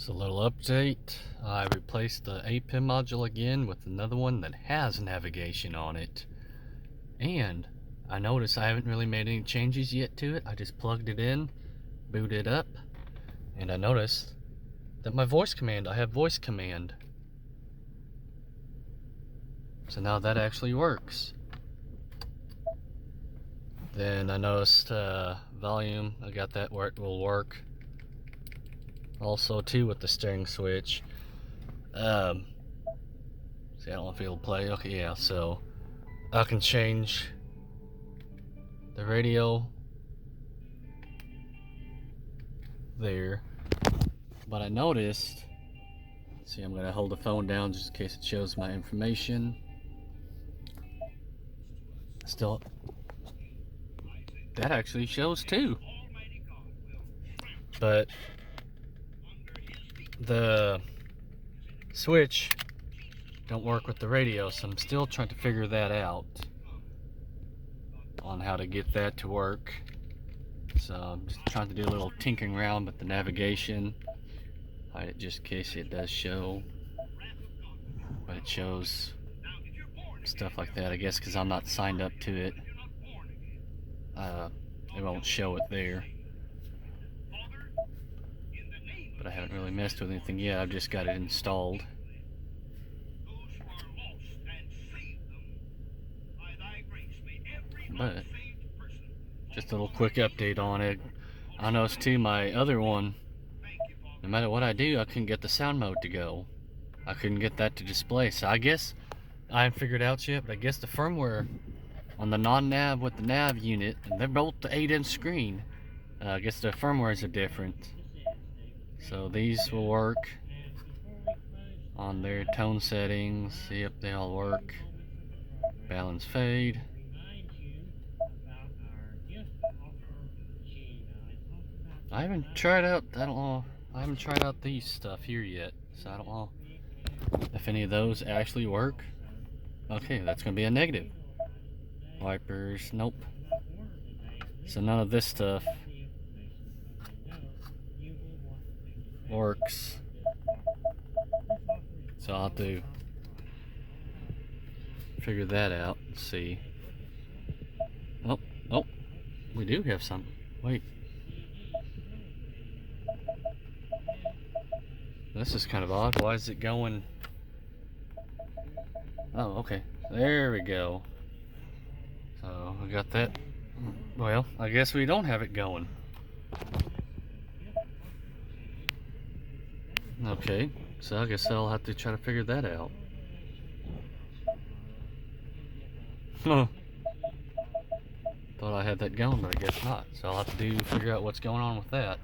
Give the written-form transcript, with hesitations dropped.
So a little update. I replaced the APIM module again with another one that has navigation on it. And I noticed I haven't really made any changes yet to it. I just plugged it in, booted it up, and I noticed that my voice command, I have voice command. So now that actually works. Then I noticed volume, I got that where it will work. Also too with the steering switch. See, I don't know if it'll play. Okay, yeah, so I can change the radio there. But I noticed, see, I'm gonna hold the phone down just in case it shows my information. Still, that actually shows too. But the switch don't work with the radio, so I'm still trying to figure that out on how to get that to work. So I'm just trying to do a little tinkering around with the navigation. Hide it just in case it does show, but it shows stuff like that, I guess, because I'm not signed up to it. It won't show it there. But I haven't really messed with anything yet. I've just got it installed. But just a little quick update on it. I noticed too, my other one, no matter what I do, I couldn't get the sound mode to go. I couldn't get that to display. So I guess I haven't figured out yet, but I guess the firmware on the non-nav with the nav unit, and they're both the 8-inch screen, I guess the firmwares are different. So these will work on their tone settings. See if they all work. Balance fade. I haven't tried out, I don't know, I haven't tried out these stuff here yet, so I don't know if any of those actually work. Okay, that's gonna be a negative. Wipers, nope. So none of this stuff works. So I'll have to figure that out and see. Oh, we do have some. Wait. This is kind of odd. Why is it going? Oh, okay. There we go. So we got that. Well, I guess we don't have it going. Okay, so I guess I'll have to try to figure that out. Huh. Thought I had that going, but I guess not. So I'll have to figure out what's going on with that.